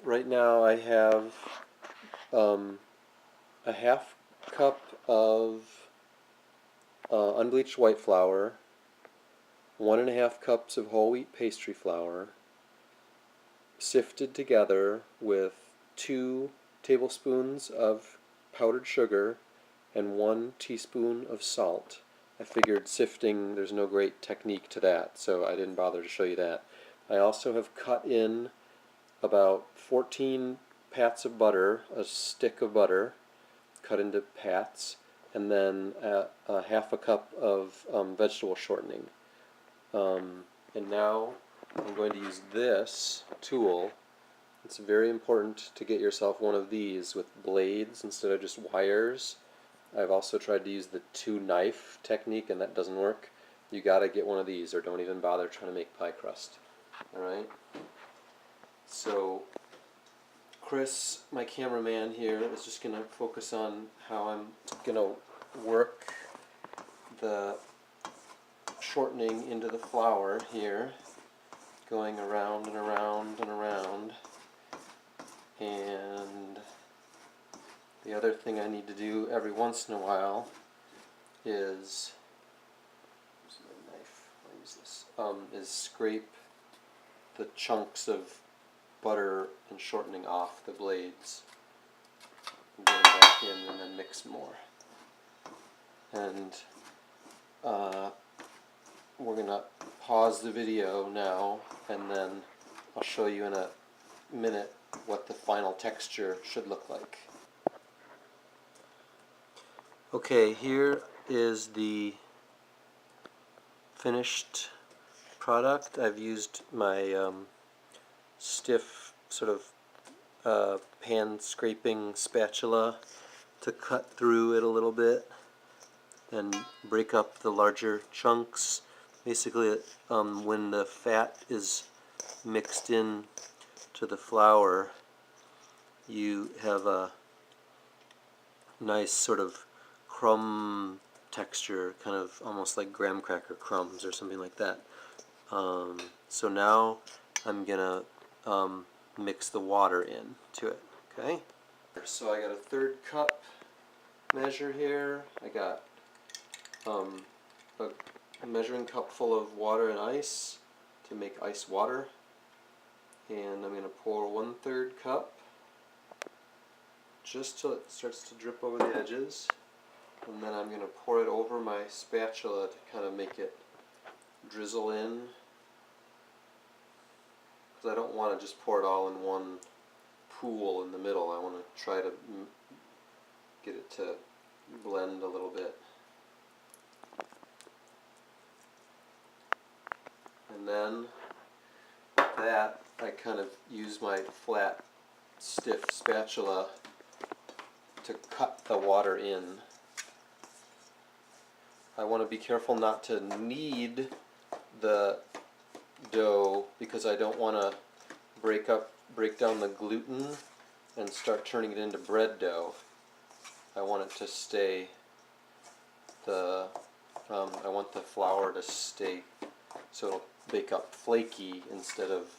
right now I have a half cup of unbleached white flour, 1.5 cups of whole wheat pastry flour, sifted together with 2 tablespoons of powdered sugar and 1 teaspoon of salt. I figured sifting, there's no great technique to that, so I didn't bother to show you that. I also have cut in about 14 pats of butter, a stick of butter, cut into pats, and then a half a cup of vegetable shortening. And now I'm going to use this tool. It's very important to get yourself one of these with blades instead of just wires. I've also tried to use the 2-knife technique and that doesn't work. You gotta get one of these or don't even bother trying to make pie crust. Alright? So Chris, my cameraman here, is just going to focus on how I'm going to work the shortening into the flour here, going around and around and around. And the other thing I need to do every once in a while is, where's my knife? I'll use this. Is scrape the chunks of butter and shortening off the blades and get them back in and then mix more. And we're going to pause the video now and then I'll show you in a minute what the final texture should look like. Okay, here is the finished product. I've used my stiff sort of pan scraping spatula to cut through it a little bit and break up the larger chunks. Basically, when the fat is mixed in to the flour, you have a nice sort of crumb texture, kind of almost like graham cracker crumbs or something like that. So now I'm gonna mix the water in to it. Okay. So I got a 1/3 cup measure here. I got a measuring cup full of water and ice to make ice water, and I'm gonna pour 1/3 cup just till it starts to drip over the edges, and then I'm gonna pour it over my spatula to kind of make it drizzle in. I don't want to just pour it all in one pool in the middle. I want to try to get it to blend a little bit. And then with that, I kind of use my flat, stiff spatula to cut the water in. I want to be careful not to knead the dough because I don't want to break down the gluten and start turning it into bread dough. I want it to stay I want the flour to stay so it'll bake up flaky instead of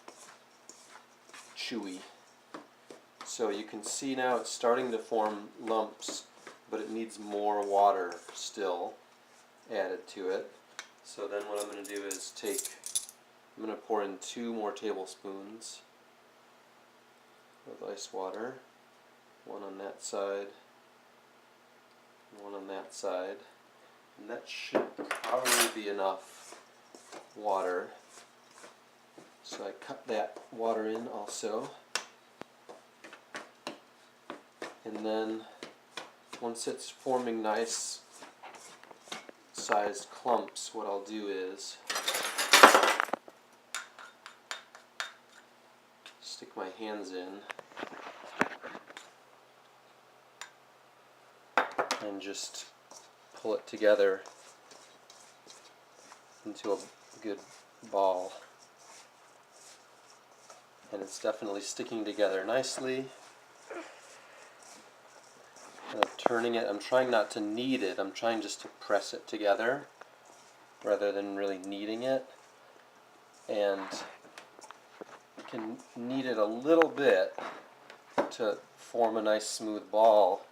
chewy. So you can see now it's starting to form lumps, but it needs more water still added to it. So then what I'm going to do is I'm going to pour in 2 more tablespoons of ice water, 1 on that side, and 1 on that side, and that should probably be enough water. So I cut that water in also, and then once it's forming nice sized clumps, what I'll do is stick my hands in and just pull it together into a good ball. And it's definitely sticking together nicely. Turning it, I'm trying not to knead it, I'm trying just to press it together rather than really kneading it. And you can knead it a little bit, to form a nice smooth ball,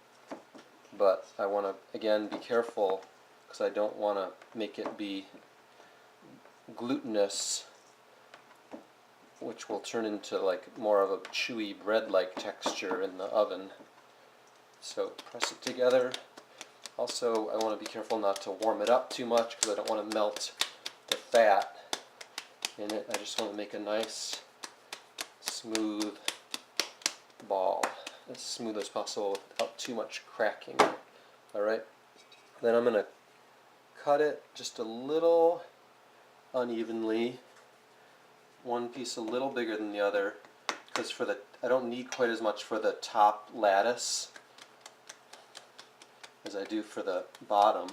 but I want to again be careful because I don't want to make it be glutinous, which will turn into like more of a chewy bread-like texture in the oven. So press it together. Also, I want to be careful not to warm it up too much because I don't want to melt the fat in it. I just want to make a nice smooth ball, as smooth as possible without too much cracking. Alright, then I'm going to cut it just a little unevenly, one piece a little bigger than the other, because I don't need quite as much for the top lattice as I do for the bottom.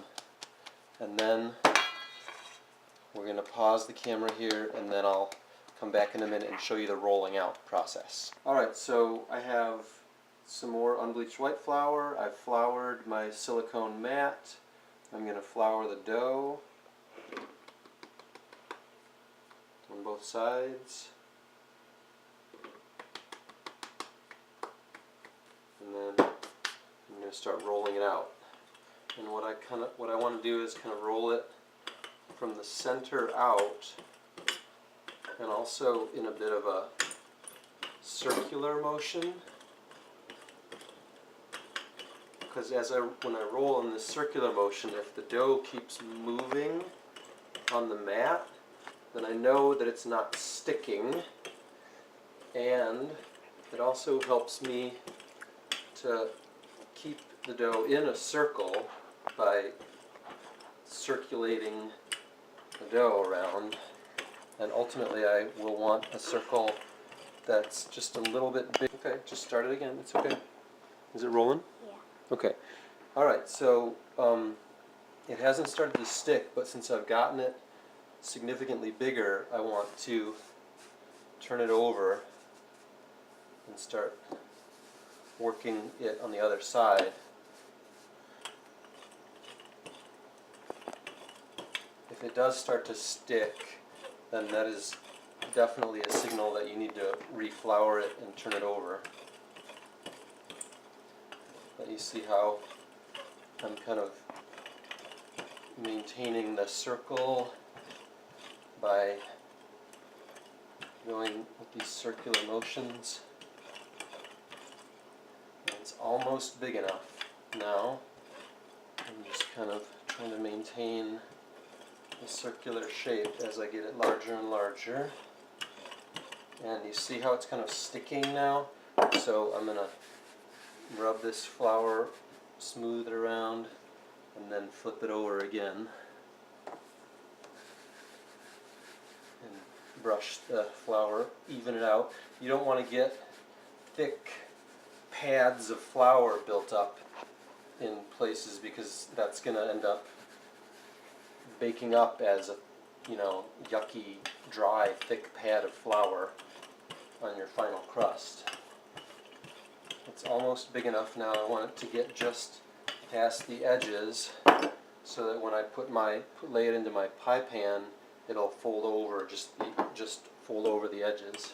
And then we're going to pause the camera here, and then I'll come back in a minute and show you the rolling out process. Alright, so I have some more unbleached white flour. I've floured my silicone mat. I'm going to flour the dough on both sides. And then I'm going to start rolling it out. And what I want to do is kind of roll it from the center out, and also in a bit of a circular motion. Because when I roll in this circular motion, if the dough keeps moving on the mat, then I know that it's not sticking, and it also helps me to keep the dough in a circle by circulating the dough around. And ultimately I will want a circle that's just a little bit big. Okay, just start it again, it's okay. Is it rolling? Yeah. Okay. Alright, so it hasn't started to stick, but since I've gotten it significantly bigger, I want to turn it over and start working it on the other side. If it does start to stick, then that is definitely a signal that you need to reflour it and turn it over. But you see how I'm kind of maintaining the circle by going with these circular motions. And it's almost big enough now. I'm just kind of trying to maintain the circular shape as I get it larger and larger. And you see how it's kind of sticking now? So I'm going to rub this flour, smooth it around, and then flip it over again. And brush the flour, even it out. You don't want to get thick pads of flour built up in places, because that's going to end up baking up as a, yucky, dry, thick pad of flour on your final crust. It's almost big enough now. I want it to get just past the edges, so that when I lay it into my pie pan, it'll fold over, just fold over the edges.